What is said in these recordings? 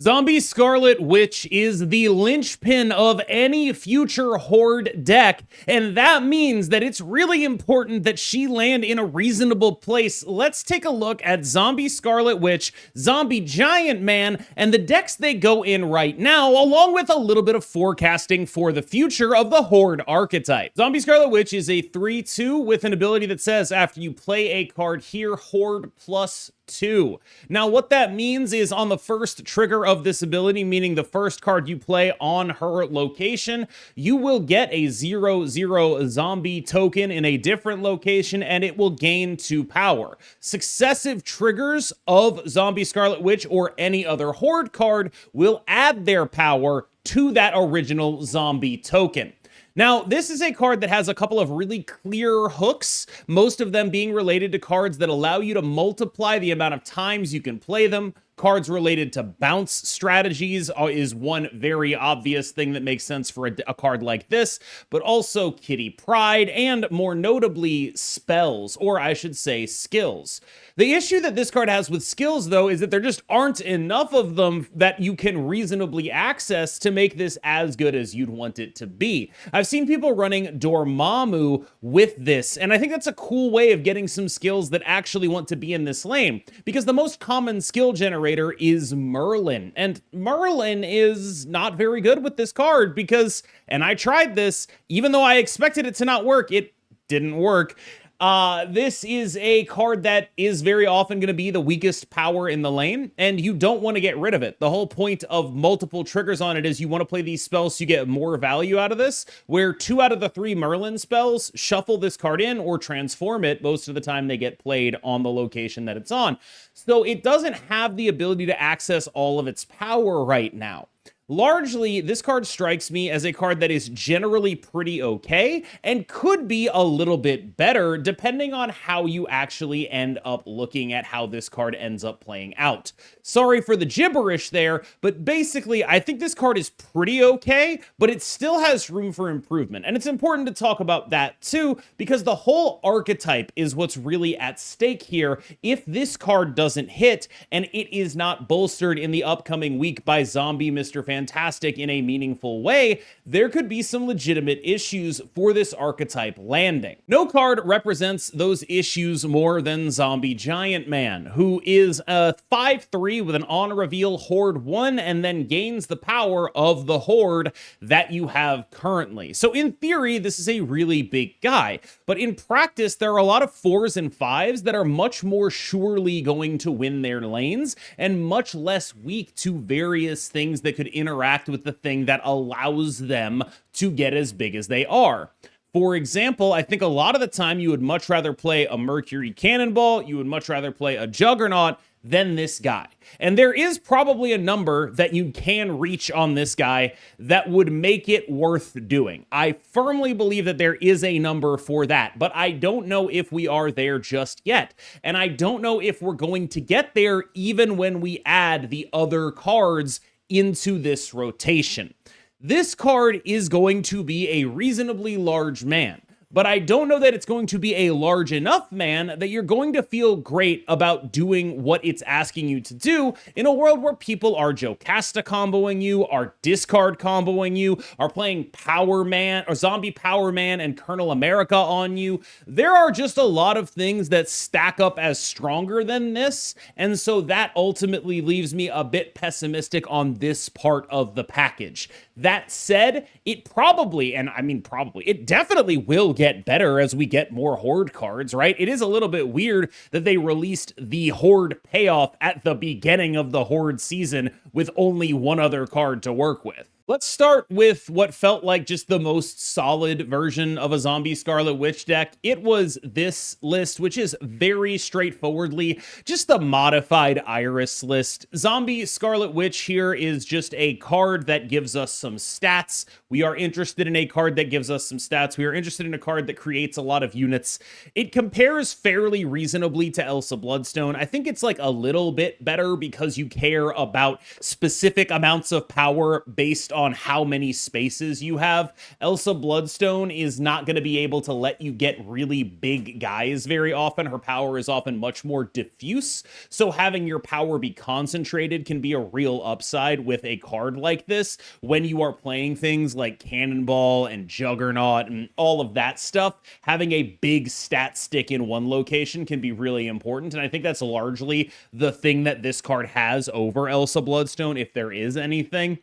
Zombie Scarlet Witch is the linchpin of any future Horde deck, and that means that it's really important that she land in a reasonable place. Let's take a look at Zombie Scarlet Witch, Zombie Giant Man, and the decks they go in right now, along with a little bit of forecasting for the future of the Horde archetype. Zombie Scarlet Witch is a 3/2 with an ability that says after you play a card here, Horde +2. Now, what that means is on the first trigger of this ability, meaning the first card you play on her location, you will get a 0/0 zombie token in a different location, and it will gain 2 power. Successive triggers of Zombie Scarlet Witch or any other Horde card will add their power to that original zombie token. Now, this is a card that has a couple of really clear hooks, most of them being related to cards that allow you to multiply the amount of times you can play them. Cards related to bounce strategies is one very obvious thing that makes sense for a card like this, but also Kitty Pryde and more notably spells, or I should say skills. The issue that this card has with skills, though, is that there just aren't enough of them that you can reasonably access to make this as good as you'd want it to be. I've seen people running Dormammu with this, and I think that's a cool way of getting some skills that actually want to be in this lane, because the most common skill generator is Merlin, and Merlin is not very good with this card because, and I tried this, even though I expected it to not work, it didn't work. This is a card that is very often going to be the weakest power in the lane, and you don't want to get rid of it. The whole point of multiple triggers on it is you want to play these spells so you get more value out of this, where 2 out of the 3 Merlin spells shuffle this card in or transform it. Most of the time they get played on the location that it's on. So it doesn't have the ability to access all of its power right now. Largely, this card strikes me as a card that is generally pretty okay and could be a little bit better depending on how you actually end up looking at how this card ends up playing out. Sorry for the gibberish there, but basically, I think this card is pretty okay, but it still has room for improvement. And it's important to talk about that too, because the whole archetype is what's really at stake here if this card doesn't hit and it is not bolstered in the upcoming week by Zombie Mr. Fantastic in a meaningful way. There could be some legitimate issues for this archetype landing. No card represents those issues more than Zombie Giant Man, who is a 5/3 with an on-reveal Horde 1 and then gains the power of the Horde that you have currently. So in theory, this is a really big guy, but in practice, there are a lot of 4s and 5s that are much more surely going to win their lanes and much less weak to various things that could interact with the thing that allows them to get as big as they are. For example, I think a lot of the time you would much rather play a Mercury Cannonball, you would much rather play a Juggernaut than this guy. And there is probably a number that you can reach on this guy that would make it worth doing. I firmly believe that there is a number for that, but I don't know if we are there just yet. And I don't know if we're going to get there even when we add the other cards into this rotation. This card is going to be a reasonably large man, but I don't know that it's going to be a large enough man that you're going to feel great about doing what it's asking you to do in a world where people are Jocasta comboing you, are discard comboing you, are playing Power Man or Zombie Power Man and Colonel America on you. There are just a lot of things that stack up as stronger than this, and so that ultimately leaves me a bit pessimistic on this part of the package. That said, it probably, and I mean probably, it definitely will get better as we get more Horde cards, right? It is a little bit weird that they released the Horde payoff at the beginning of the Horde season with only one other card to work with. Let's start with what felt like just the most solid version of a Zombie Scarlet Witch deck. It was this list, which is very straightforwardly just the modified Iris list. Zombie Scarlet Witch here is just a card that gives us some stats. We are interested in a card that gives us some stats. We are interested in a card that creates a lot of units. It compares fairly reasonably to Elsa Bloodstone. I think it's like a little bit better because you care about specific amounts of power based on how many spaces you have. Elsa Bloodstone is not going to be able to let you get really big guys very often. Her power is often much more diffuse, so having your power be concentrated can be a real upside with a card like this when you are playing things like Cannonball and Juggernaut and all of that stuff. Having a big stat stick in one location can be really important, and I think that's largely the thing that this card has over Elsa Bloodstone, if there is anything.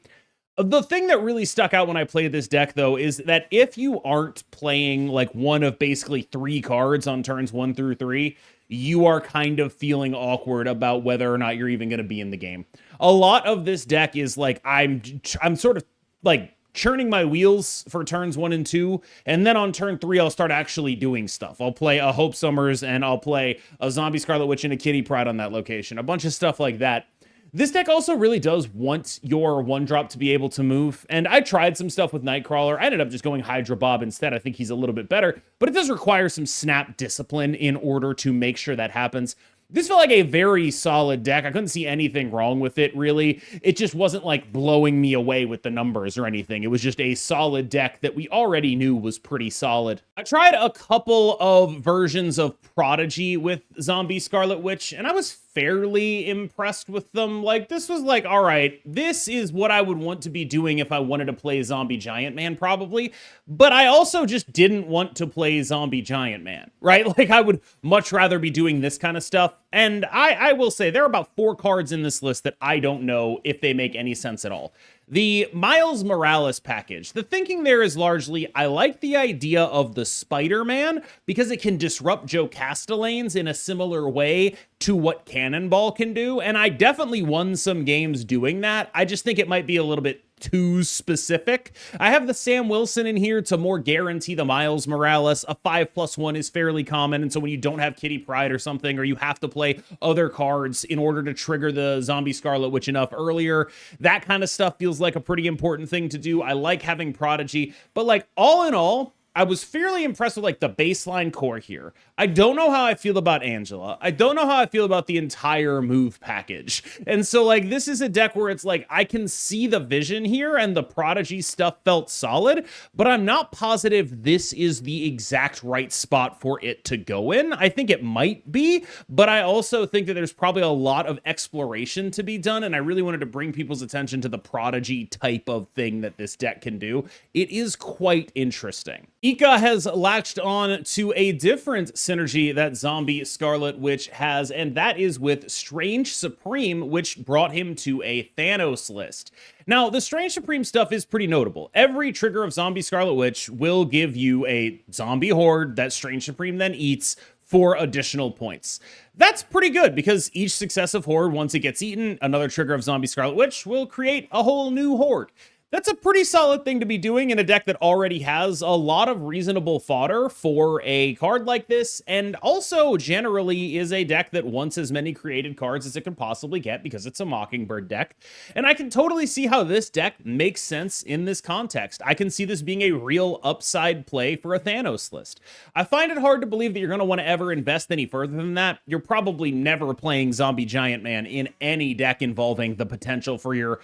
The thing that really stuck out when I played this deck, though, is that if you aren't playing like one of basically 3 cards on turns 1 through 3, you are kind of feeling awkward about whether or not you're even going to be in the game. A lot of this deck is like, I'm sort of like churning my wheels for turns 1 and 2, and then on turn 3, I'll start actually doing stuff. I'll play a Hope Summers, and I'll play a Zombie Scarlet Witch and a Kitty Pryde on that location. A bunch of stuff like that. This deck also really does want your 1-drop to be able to move, and I tried some stuff with Nightcrawler. I ended up just going Hydra Bob instead. I think he's a little bit better, but it does require some snap discipline in order to make sure that happens. This felt like a very solid deck. I couldn't see anything wrong with it, really. It just wasn't like blowing me away with the numbers or anything. It was just a solid deck that we already knew was pretty solid. I tried a couple of versions of Prodigy with Zombie Scarlet Witch, and I was fairly impressed with them. Like, this was like, all right, this is what I would want to be doing if I wanted to play Zombie Giant Man, probably. But I also just didn't want to play Zombie Giant Man, right? Like, I would much rather be doing this kind of stuff. And I will say there are about 4 cards in this list that I don't know if they make any sense at all. The Miles Morales package. The thinking there is largely, I like the idea of the Spider-Man because it can disrupt Joe Castellane's in a similar way to what Cannonball can do, and I definitely won some games doing that. I just think it might be a little bit too specific. I have the Sam Wilson in here to more guarantee the Miles Morales. A 5+1 is fairly common, and so when you don't have Kitty Pryde or something, or you have to play other cards in order to trigger the Zombie Scarlet Witch enough earlier, that kind of stuff feels like a pretty important thing to do. I like having Prodigy, but like all in all, I was fairly impressed with like the baseline core here. I don't know how I feel about Angela. I don't know how I feel about the entire move package. And so like this is a deck where it's like I can see the vision here and the Prodigy stuff felt solid, but I'm not positive this is the exact right spot for it to go in. I think it might be, but I also think that there's probably a lot of exploration to be done, and I really wanted to bring people's attention to the Prodigy type of thing that this deck can do. It is quite interesting. Ika has latched on to a different synergy that Zombie Scarlet Witch has, and that is with Strange Supreme, which brought him to a Thanos list. Now, the Strange Supreme stuff is pretty notable. Every trigger of Zombie Scarlet Witch will give you a zombie horde that Strange Supreme then eats for additional points. That's pretty good because each successive horde, once it gets eaten, another trigger of Zombie Scarlet Witch will create a whole new horde. That's a pretty solid thing to be doing in a deck that already has a lot of reasonable fodder for a card like this, and also generally is a deck that wants as many created cards as it can possibly get because it's a Mockingbird deck. And I can totally see how this deck makes sense in this context. I can see this being a real upside play for a Thanos list. I find it hard to believe that you're going to want to ever invest any further than that. You're probably never playing Zombie Giant Man in any deck involving the potential for your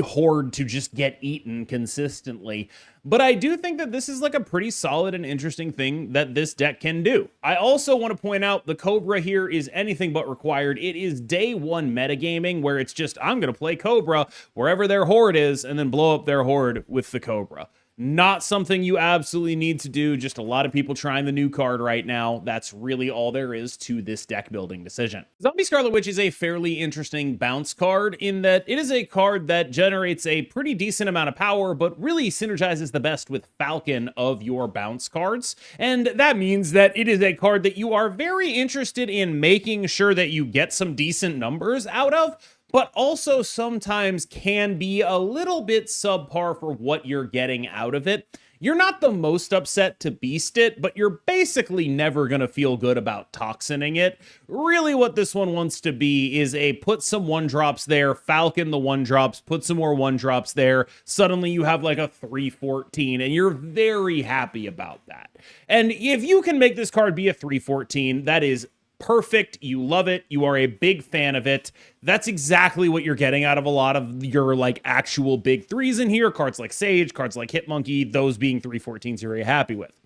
horde to just get eaten consistently, but I do think that this is like a pretty solid and interesting thing that this deck can do. I also want to point out the Cobra here is anything but required. It is day one metagaming where it's just, I'm going to play Cobra wherever their horde is and then blow up their horde with the Cobra. Not something you absolutely need to do, just a lot of people trying the new card right now. That's really all there is to this deck building decision. Zombie Scarlet Witch is a fairly interesting bounce card in that it is a card that generates a pretty decent amount of power, but really synergizes the best with Falcon of your bounce cards. And that means that it is a card that you are very interested in making sure that you get some decent numbers out of, but also sometimes can be a little bit subpar for what you're getting out of it. You're not the most upset to beast it, but you're basically never going to feel good about toxining it. Really what this one wants to be is a put some 1-drops there, Falcon the 1-drops, put some more 1-drops there. Suddenly you have like a 3/14 and you're very happy about that. And if you can make this card be a 3/14, that is perfect. You love it. You are a big fan of it. That's exactly what you're getting out of a lot of your like actual big threes in here. Cards like Sage, cards like Hitmonkey, those being 3/14s you're very happy with.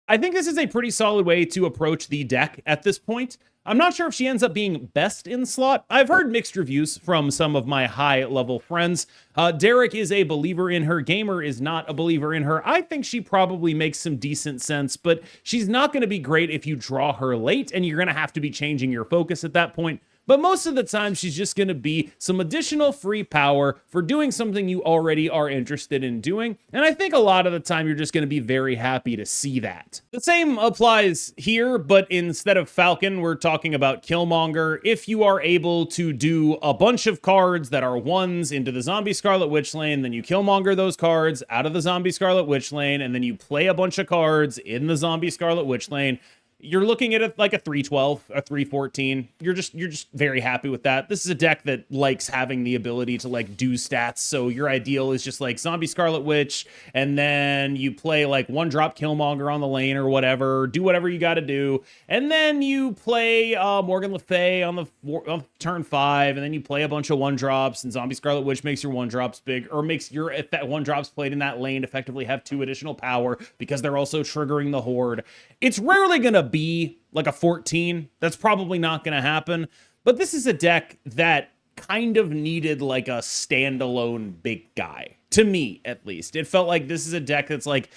I think this is a pretty solid way to approach the deck at this point. I'm not sure if she ends up being best in slot. I've heard mixed reviews from some of my high-level friends. Derek is a believer in her. Gamer is not a believer in her. I think she probably makes some decent sense, but she's not going to be great if you draw her late, and you're going to have to be changing your focus at that point. But most of the time, she's just going to be some additional free power for doing something you already are interested in doing. And I think a lot of the time, you're just going to be very happy to see that. The same applies here, but instead of Falcon, we're talking about Killmonger. If you are able to do a bunch of cards that are ones into the Zombie Scarlet Witch lane, then you Killmonger those cards out of the Zombie Scarlet Witch lane, and then you play a bunch of cards in the Zombie Scarlet Witch lane, you're looking at it like a 3/12, a 3/14. You're just very happy with that. This is a deck that likes having the ability to like do stats. So your ideal is just like Zombie Scarlet Witch, and then you play like 1-drop Killmonger on the lane or whatever. Do whatever you got to do, and then you play Morgan Le Fay on turn 5, and then you play a bunch of 1-drops. And Zombie Scarlet Witch makes your 1-drops big, or makes your 1-drops played in that lane effectively have 2 additional power because they're also triggering the Horde. It's rarely gonna be like a 14. That's probably not going to happen. But this is a deck that kind of needed like a standalone big guy. To me, at least. It felt like this is a deck that's like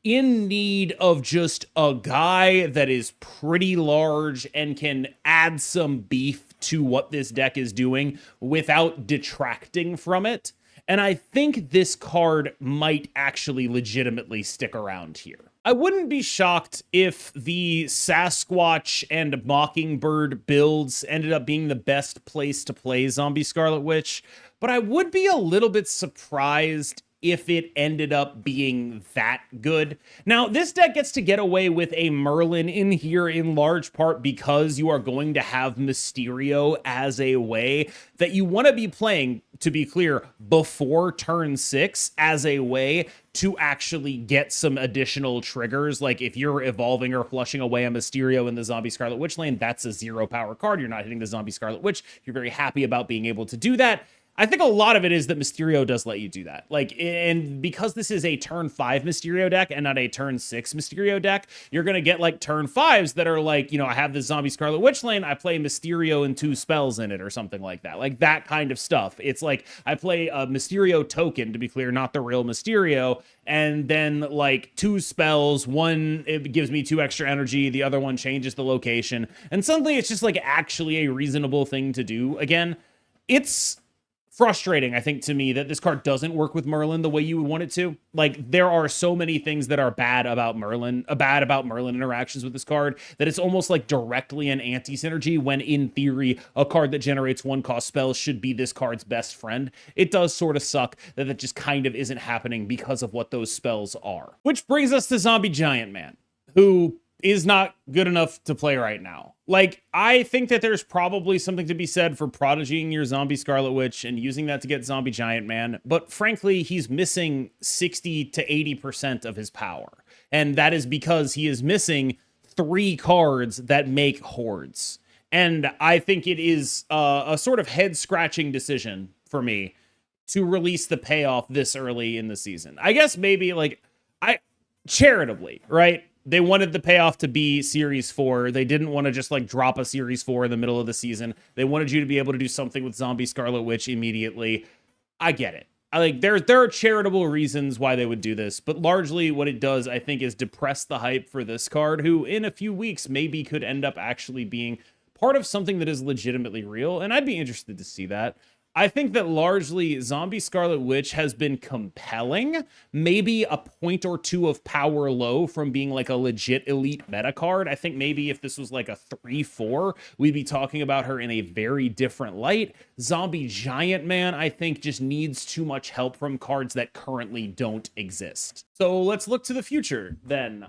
in need of just a guy that is pretty large and can add some beef to what this deck is doing without detracting from it. And I think this card might actually legitimately stick around here. I wouldn't be shocked if the Sasquatch and Mockingbird builds ended up being the best place to play Zombie Scarlet Witch, but I would be a little bit surprised if it ended up being that good. Now, this deck gets to get away with a Merlin in here in large part because you are going to have Mysterio as a way that you want to be playing, to be clear, before turn 6 as a way to actually get some additional triggers. Like if you're evolving or flushing away a Mysterio in the Zombie Scarlet Witch lane, that's a 0 power card. You're not hitting the Zombie Scarlet Witch. You're very happy about being able to do that. I think a lot of it is that Mysterio does let you do that. Like, and because this is a turn 5 Mysterio deck and not a turn 6 Mysterio deck, you're going to get like turn 5s that are like, you know, I have the Zombie Scarlet Witch lane, I play Mysterio and 2 spells in it or something like that. Like that kind of stuff. It's like I play a Mysterio token, to be clear, not the real Mysterio, and then like 2 spells, one, it gives me 2 extra energy, the other one changes the location, and suddenly it's just like actually a reasonable thing to do. Again, it's frustrating, I think, to me that this card doesn't work with Merlin the way you would want it to. Like, there are so many things that are bad about Merlin interactions with this card, that it's almost like directly an anti-synergy, when in theory, a card that generates 1-cost spells should be this card's best friend. It does sort of suck that that just kind of isn't happening because of what those spells are. Which brings us to Zombie Giant Man, who is not good enough to play right now. Like, I think that there's probably something to be said for prodigying your Zombie Scarlet Witch and using that to get Zombie Giant Man, but frankly, he's missing 60 to 80% of his power. And that is because he is missing 3 cards that make hordes. And I think it is a sort of head-scratching decision for me to release the payoff this early in the season. I guess maybe, like, charitably, right? They wanted the payoff to be Series 4. They didn't want to just like drop a Series 4 in the middle of the season. They wanted you to be able to do something with Zombie Scarlet Witch immediately. I get it. There are charitable reasons why they would do this, but largely what it does, I think, is depress the hype for this card, who in a few weeks maybe could end up actually being part of something that is legitimately real, and I'd be interested to see that. I think that largely Zombie Scarlet Witch has been compelling, maybe a point or 2 of power low from being like a legit elite meta card. I think maybe if this was like a 3-4, we'd be talking about her in a very different light. Zombie Giant Man, I think, just needs too much help from cards that currently don't exist. So let's look to the future then.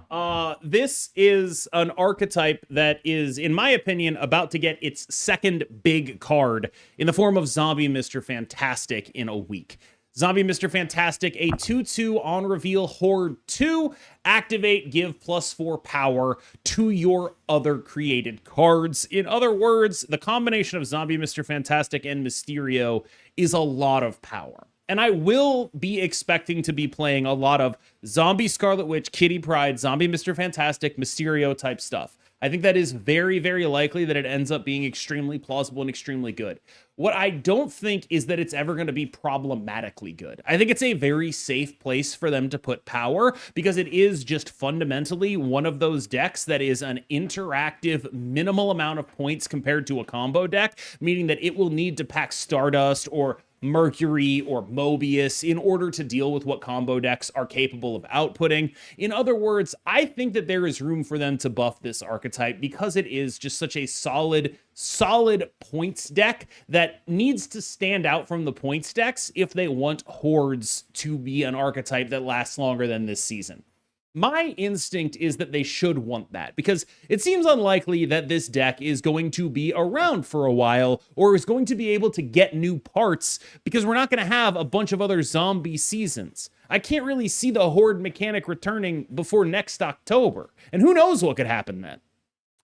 This is an archetype that is, in my opinion, about to get its second big card in the form of Zombie Mr. Fantastic in a week. Zombie Mr. Fantastic, a 2/2 on reveal, Horde 2. Activate, give +4 power to your other created cards. In other words, the combination of Zombie Mr. Fantastic and Mysterio is a lot of power. And I will be expecting to be playing a lot of Zombie Scarlet Witch, Kitty Pryde, Zombie Mr. Fantastic, Mysterio type stuff. I think that is very, very likely that it ends up being extremely plausible and extremely good. What I don't think is that it's ever going to be problematically good. I think it's a very safe place for them to put power because it is just fundamentally one of those decks that is an interactive minimal amount of points compared to a combo deck, meaning that it will need to pack Stardust or Mercury or Mobius in order to deal with what combo decks are capable of outputting. In other words, I think that there is room for them to buff this archetype because it is just such a solid points deck that needs to stand out from the points decks if they want Hordes to be an archetype that lasts longer than this season. My instinct is that they should want that because it seems unlikely that this deck is going to be around for a while or is going to be able to get new parts because we're not going to have a bunch of other zombie seasons. I can't really see the Horde mechanic returning before next October, and who knows what could happen then.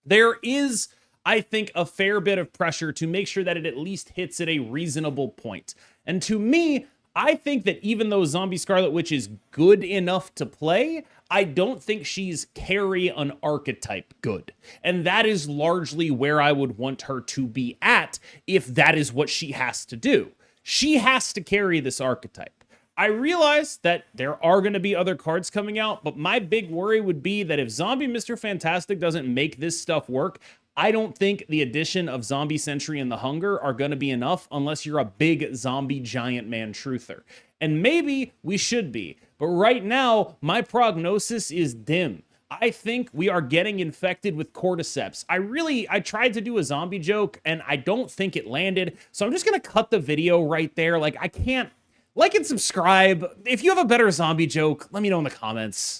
There is, I think, a fair bit of pressure to make sure that it at least hits at a reasonable point. And to me, I think that even though Zombie Scarlet Witch is good enough to play, I don't think she's carry an archetype good. And that is largely where I would want her to be at if that is what she has to do. She has to carry this archetype. I realize that there are going to be other cards coming out, but my big worry would be that if Zombie Mr. Fantastic doesn't make this stuff work, I don't think the addition of Zombie Sentry and the Hunger are going to be enough unless you're a big zombie giant man truther. And maybe we should be. But right now, my prognosis is dim. I think we are getting infected with cordyceps. I tried to do a zombie joke, and I don't think it landed. So I'm just going to cut the video right there. Like, I can't. Like and subscribe. If you have a better zombie joke, let me know in the comments.